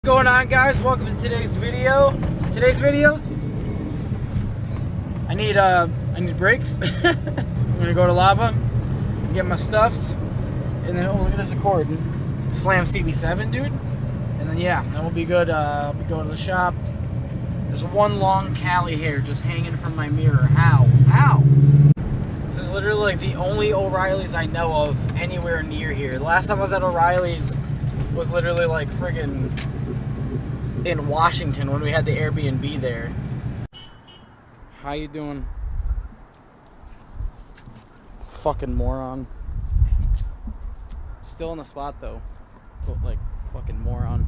What's going on, guys? Welcome to today's video. I need brakes. I'm gonna go to Lava, get my stuffs, and then look at this Accord, Slam CB7, dude. And then then we'll be good. We go to the shop. There's one long Cali hair just hanging from my mirror. How? This is literally like the only O'Reilly's I know of anywhere near here. The last time I was at O'Reilly's was literally like friggin' in Washington when we had the Airbnb there. How you doing? Fucking moron. Still in the spot though. But like fucking moron.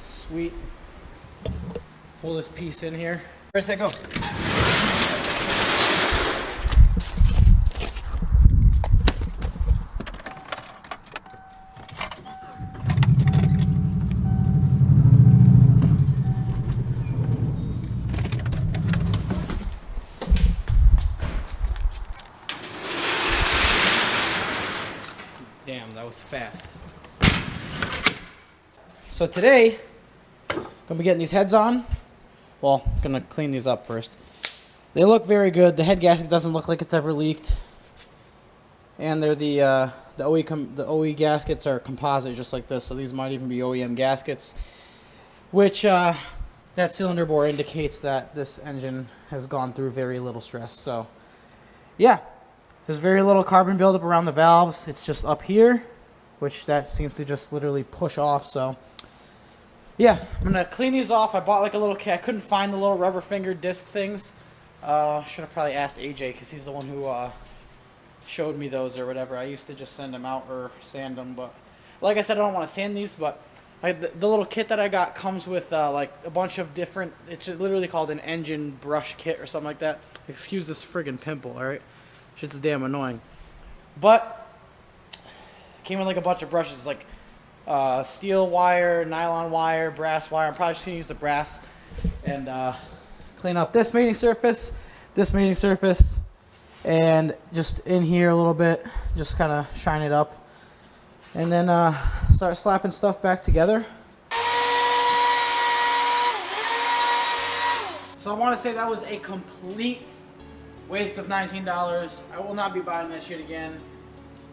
Sweet. Pull this piece in here. Where's that go? Damn, that was fast. So today, gonna be getting these heads on. Well, gonna clean these up first. They look very good. The head gasket doesn't look like it's ever leaked, and they're the OE gaskets are composite, just like this. So these might even be OEM gaskets, which that cylinder bore indicates that this engine has gone through very little stress. So yeah. There's very little carbon buildup around the valves. It's just up here, which that seems to just literally push off. So yeah, I'm gonna clean these off. I bought like a little kit. I couldn't find the little rubber finger disc things. Should have probably asked AJ because he's the one who showed me those or whatever. I used to just send them out or sand them, but like I said, I don't want to sand these. But the little kit that I got comes with like a bunch of different. It's literally called an engine brush kit or something like that. Excuse this friggin' pimple, all right? Shit's damn annoying. But came with like a bunch of brushes, like steel wire, nylon wire, brass wire. I'm probably just gonna use the brass and clean up this mating surface, and just in here a little bit, just kind of shine it up, and then start slapping stuff back together. So I want to say that was a complete waste of $19. I will not be buying that shit again.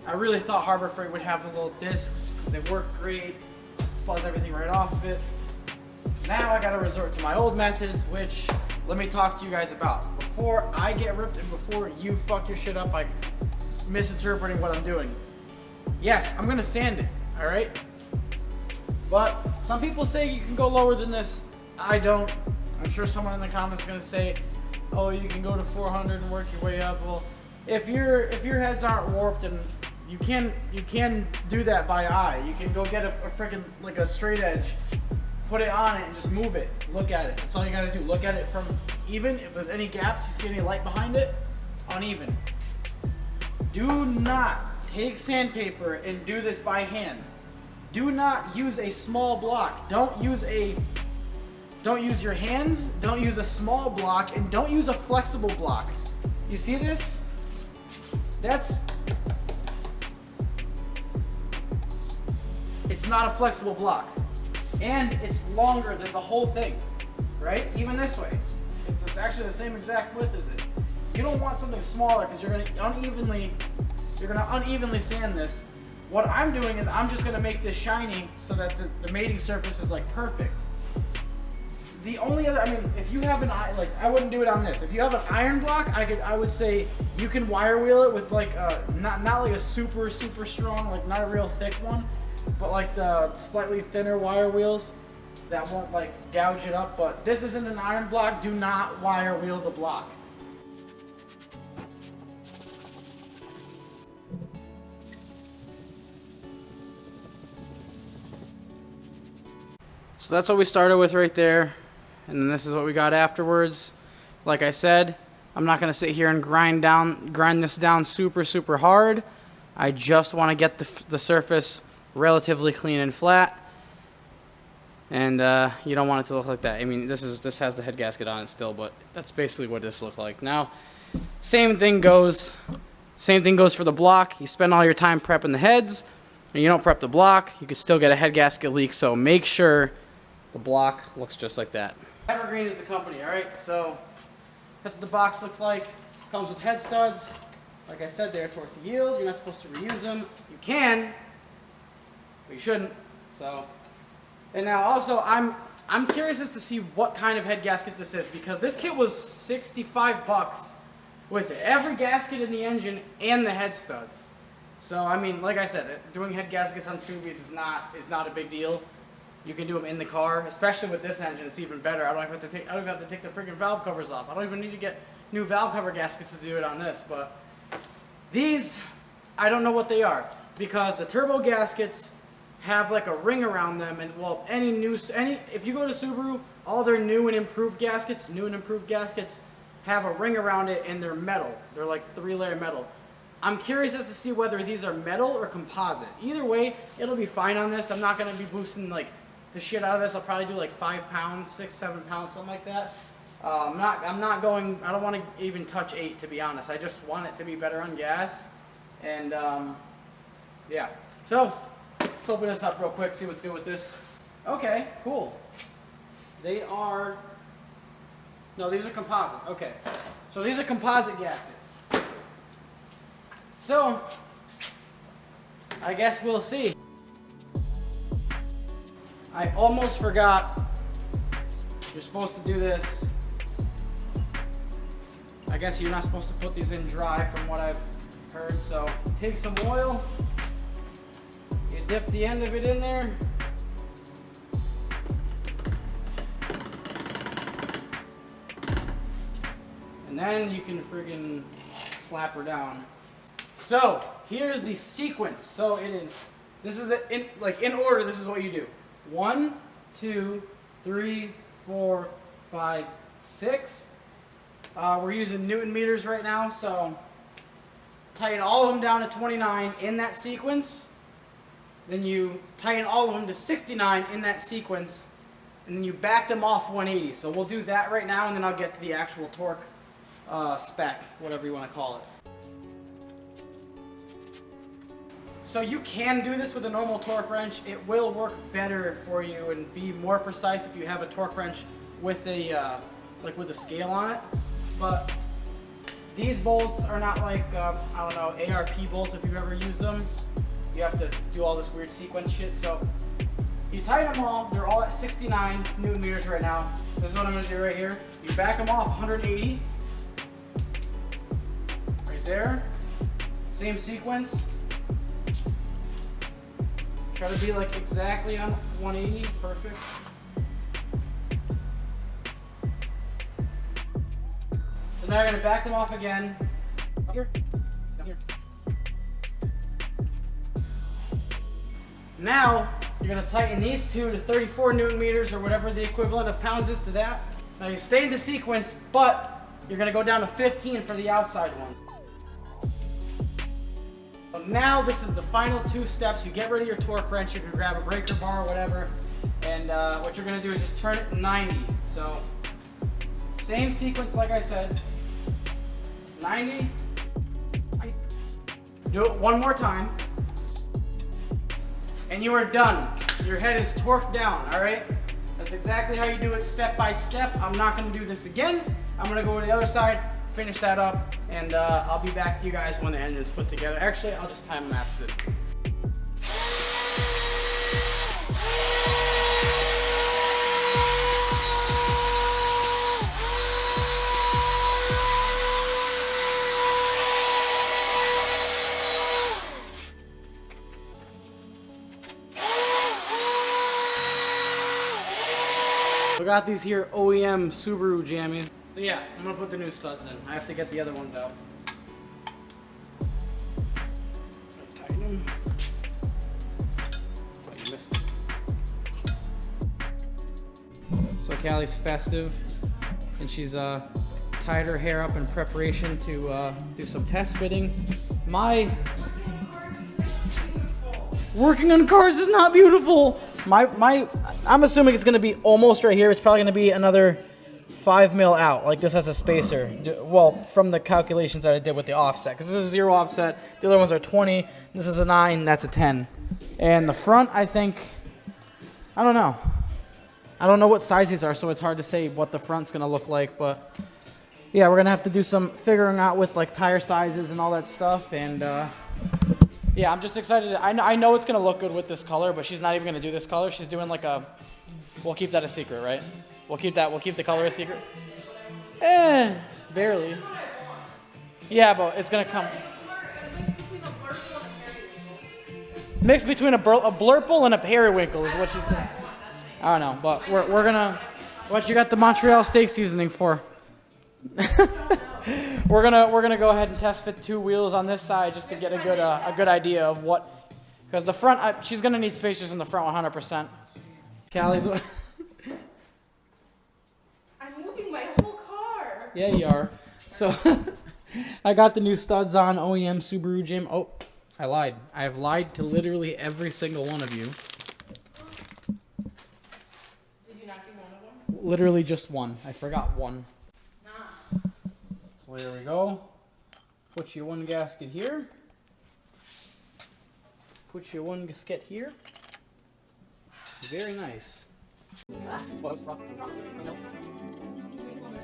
I really thought Harbor Freight would have the little discs. They work great. Just buzz everything right off of it. Now I gotta resort to my old methods, which let me talk to you guys about. Before I get ripped and before you fuck your shit up by misinterpreting what I'm doing. Yes, I'm gonna sand it, alright? But some people say you can go lower than this. I don't. I'm sure someone in the comments is gonna say, oh, you can go to 400 and work your way up. Well, if your heads aren't warped, and you can do that by eye. You can go get a freaking like a straight edge, put it on it, and just move it. Look at it. That's all you gotta do. Look at it from even. If there's any gaps, you see any light behind it, it's uneven. Do not take sandpaper and do this by hand. Do not use a small block. Don't use your hands, don't use a small block, and don't use a flexible block. You see this? It's not a flexible block. And it's longer than the whole thing, right? Even this way. It's actually the same exact width as it. You don't want something smaller because you're gonna unevenly sand this. What I'm doing is I'm just gonna make this shiny so that the mating surface is like perfect. The only other, if you have I wouldn't do it on this. If you have an iron block, I would say you can wire wheel it with like not like a super strong, like not a real thick one, but like the slightly thinner wire wheels that won't like gouge it up. But this isn't an iron block. Do not wire wheel the block. So that's what we started with right there. And then this is what we got afterwards. Like I said, I'm not going to sit here and grind this down super hard. I just want to get the surface relatively clean and flat. And you don't want it to look like that. I mean, this has the head gasket on it still, but that's basically what this looked like. Now, same thing goes for the block. You spend all your time prepping the heads, and you don't prep the block, you can still get a head gasket leak. So make sure the block looks just like that. Evergreen is the company, all right? So that's what the box looks like. Comes with head studs. Like I said, they're torque to yield. You're not supposed to reuse them. You can, but you shouldn't. So, and now also, I'm curious as to see what kind of head gasket this is, because this kit was $65 with every gasket in the engine and the head studs. So I mean, like I said, doing head gaskets on Subies is not a big deal. You can do them in the car, especially with this engine. It's even better. I don't even have to take the freaking valve covers off. I don't even need to get new valve cover gaskets to do it on this. But these, I don't know what they are, because the turbo gaskets have like a ring around them, and well, if you go to Subaru, all their new and improved gaskets have a ring around it, and they're metal. They're like 3-layer metal. I'm curious as to see whether these are metal or composite. Either way, it'll be fine on this. I'm not going to be boosting like the shit out of this. I'll probably do like 5 pounds, 6, 7 pounds, something like that. I don't want to even touch 8, to be honest. I just want it to be better on gas. And yeah. So let's open this up real quick, see what's good with this. Okay, cool. These are composite. Okay. So these are composite gaskets. So I guess we'll see. I almost forgot. You're supposed to do this. I guess you're not supposed to put these in dry from what I've heard. So take some oil. You dip the end of it in there. And then you can friggin' slap her down. So here's the sequence. So this is in order, this is what you do. 1, 2, 3, 4, 5, 6. We're using Newton meters right now, so tighten all of them down to 29 in that sequence. Then you tighten all of them to 69 in that sequence, and then you back them off 180. So we'll do that right now, and then I'll get to the actual torque spec, whatever you want to call it. So you can do this with a normal torque wrench. It will work better for you and be more precise if you have a torque wrench with a with a scale on it. But these bolts are not like I don't know, ARP bolts if you've ever used them. You have to do all this weird sequence shit. So you tighten them all. They're all at 69 Newton meters right now. This is what I'm going to do right here. You back them off 180. Right there. Same sequence. Try to be like exactly on 180, perfect. So now you're gonna back them off again. Up here, down here. Now you're gonna tighten these two to 34 Newton meters or whatever the equivalent of pounds is to that. Now you stay in the sequence, but you're gonna go down to 15 for the outside ones. So now this is the final 2 steps. You get rid of your torque wrench. You can grab a breaker bar or whatever. And what you're going to do is just turn it 90. So same sequence like I said. 90. Do it one more time. And you are done. Your head is torqued down, all right? That's exactly how you do it step by step. I'm not going to do this again. I'm going to go to the other side, finish that up, and I'll be back to you guys when the engine's put together. Actually, I'll just time lapse it. So I got these here OEM Subaru jammies. So yeah, I'm gonna put the new studs in. I have to get the other ones out. Tighten them. Oh, you missed it. So Callie's festive, and she's tied her hair up in preparation to do some test fitting. Working on cars is not beautiful. I'm assuming it's going to be almost right here. It's probably going to be another 5 mil out. Like this has a spacer. Well, from the calculations that I did with the offset. Because this is 0 offset. The other ones are 20. This is a 9. That's a 10. And the front, I think, I don't know. I don't know what size these are, so it's hard to say what the front's going to look like. But, yeah, we're going to have to do some figuring out with, like, tire sizes and all that stuff. And, yeah, I'm just excited. I know it's going to look good with this color, but she's not even going to do this color. She's doing, like, a... We'll keep that a secret, right? We'll keep the color a secret. Barely. Yeah, but it's going to come... Mixed between a blurple and a periwinkle is what she said. I don't know, but we're gonna. What you got the Montreal steak seasoning for? we're gonna go ahead and test fit 2 wheels on this side just to get a good idea of what, because the front she's gonna need spacers in the front 100%. Callie's. I'm moving my whole car. Yeah, you are. So I got the new studs on OEM Subaru Gym. Oh. I lied. I have lied to literally every single one of you. Did you not do one of them? Literally just one. I forgot one. Nah. So there we go. Put your one gasket here. Put your one gasket here. Very nice.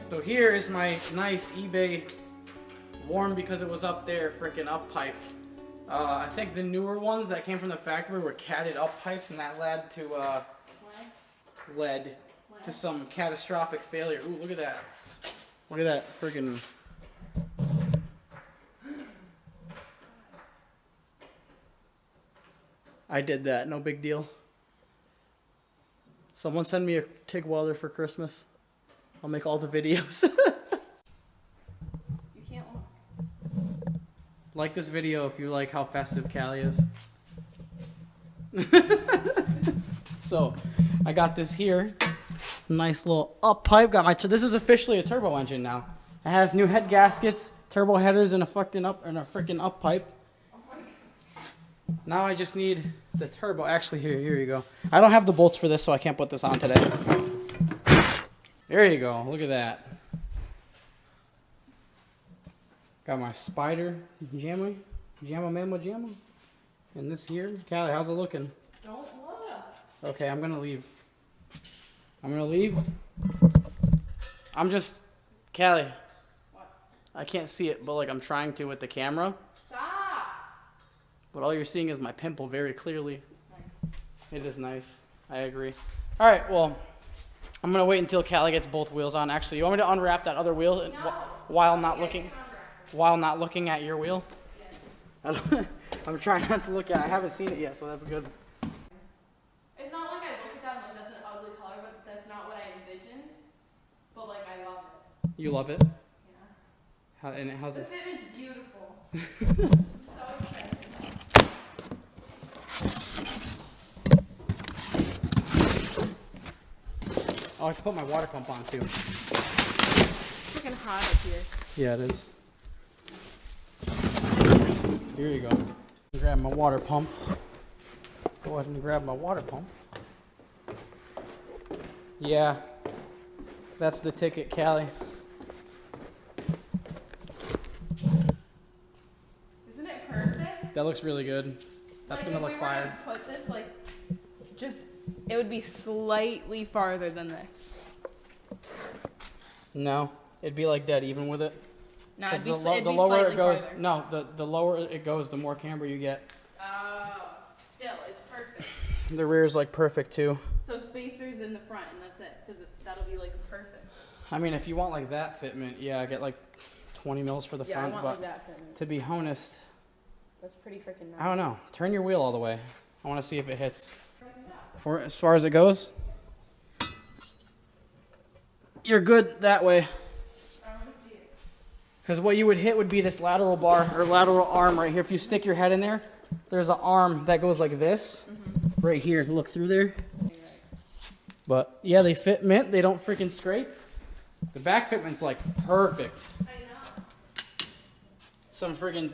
So here is my nice eBay warm because it was up there freaking up pipe. I think the newer ones that came from the factory were catted up pipes, and that led to some catastrophic failure. Ooh, look at that! Look at that friggin'. I did that. No big deal. Someone send me a TIG welder for Christmas. I'll make all the videos. Like this video if you like how festive Callie is. So, I got this here. Nice little up pipe. This is officially a turbo engine now. It has new head gaskets, turbo headers, and a freaking up pipe. Now I just need the turbo. Actually, here you go. I don't have the bolts for this, so I can't put this on today. There you go. Look at that. Got my spider jamma. And this here. Callie, how's it looking? Don't look. Okay, I'm gonna leave. I'm just, Callie. What? I can't see it, but like I'm trying to with the camera. Stop. But all you're seeing is my pimple very clearly. Nice. It is nice. I agree. All right, well, I'm gonna wait until Callie gets both wheels on. Actually, you want me to unwrap that other wheel while not looking? While not looking at your wheel? Yeah. I'm trying not to look at it. I haven't seen it yet, so that's good. It's not like I look at that and like that's an ugly color, but that's not what I envisioned. But like I love it. You love it? Yeah. How's it? It's beautiful. I'm so excited. Oh, I can put my water pump on too. It's freaking hot up here. Yeah, it is. Here you go. Grab my water pump. Go ahead and grab my water pump. Yeah, that's the ticket, Callie. Isn't it perfect? That looks really good. That's like, gonna look fire. If we were to put this like, just it would be slightly farther than this. No, it'd be like dead even with it. No, Because it'd the be lower slightly it goes, farther. no, the lower it goes, the more camber you get. Oh, still, it's perfect. The rear's like perfect too. So spacers in the front, and that's it, because that'll be like perfect. I mean, if you want like that fitment, yeah, get like 20 mils for the Yeah, front. I want But like that fitment. to be honest, That's pretty freaking nice. I don't know. Turn your wheel all the way. I want to see if it hits. As far as it goes, you're good that way. I want to see it. Because what you would hit would be this lateral bar or lateral arm right here. If you stick your head in there, there's an arm that goes like this. Right here. Look through there. But yeah, they fit mint. They don't freaking scrape. The back fitment's like perfect. I know. Some friggin'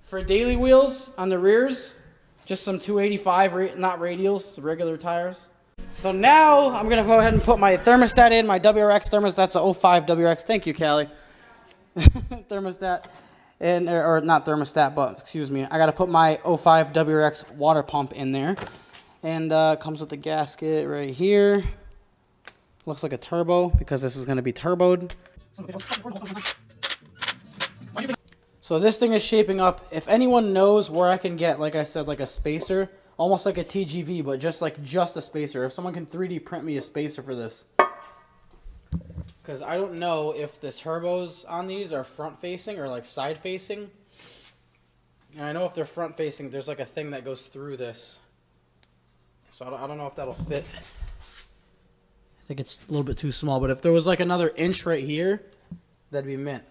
for daily wheels on the rears, just some 285, not radials, regular tires. So now I'm going to go ahead and put my thermostat in. My WRX thermostat's a 05 WRX. Thank you, Callie. Thermostat. And, or not thermostat, but excuse me. I got to put my 05 WRX water pump in there. And comes with the gasket right here. Looks like a turbo because this is going to be turboed. So this thing is shaping up. If anyone knows where I can get, like I said, like a spacer, almost like a TGV, but just a spacer. If someone can 3D print me a spacer for this. Because I don't know if the turbos on these are front facing or like side facing. And I know if they're front facing, there's like a thing that goes through this. So I don't know if that'll fit. I think it's a little bit too small, but if there was like another inch right here, that'd be mint.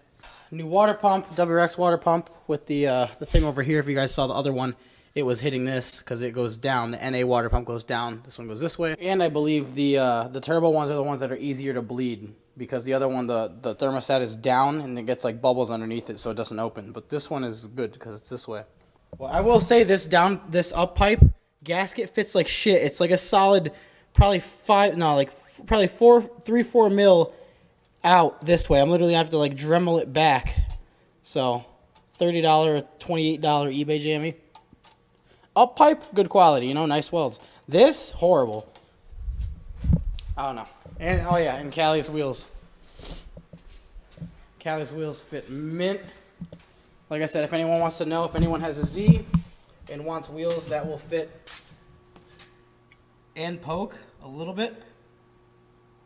New water pump, WRX water pump with the thing over here. If you guys saw the other one, it was hitting this because it goes down. The NA water pump goes down. This one goes this way. And I believe the turbo ones are the ones that are easier to bleed because the other one, the thermostat is down and it gets like bubbles underneath it so it doesn't open. But this one is good because it's this way. Well, I will say this up pipe gasket fits like shit. It's like a solid probably 3-4 mil out this way. I'm literally gonna have to like Dremel it back. So $30 or $28 eBay jammy. Up pipe, good quality, you know, nice welds. This, horrible. I don't know. And oh yeah, and Callie's wheels. Callie's wheels fit mint. Like I said, if anyone wants to know, if anyone has a Z and wants wheels that will fit and poke a little bit,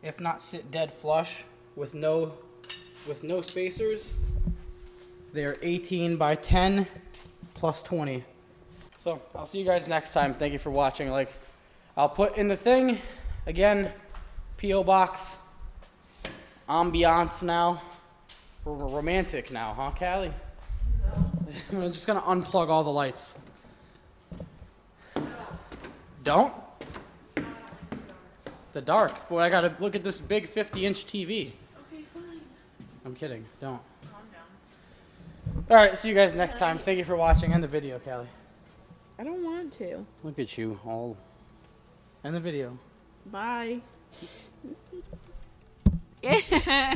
if not sit dead flush with no spacers, they're 18 by 10 plus 20. So I'll see you guys next time. Thank you for watching. Like, I'll put in the thing again, P.O. box, ambiance now. We're romantic now, huh, Callie? No. I'm just gonna unplug all the lights. Don't? The dark. Boy, I gotta look at this big 50-inch TV. Okay, fine. I'm kidding. Don't. Calm down. All right, see you guys next time. Thank you for watching. End the video, Callie. I don't want to. Look at you, all. End the video. Bye. Yeah.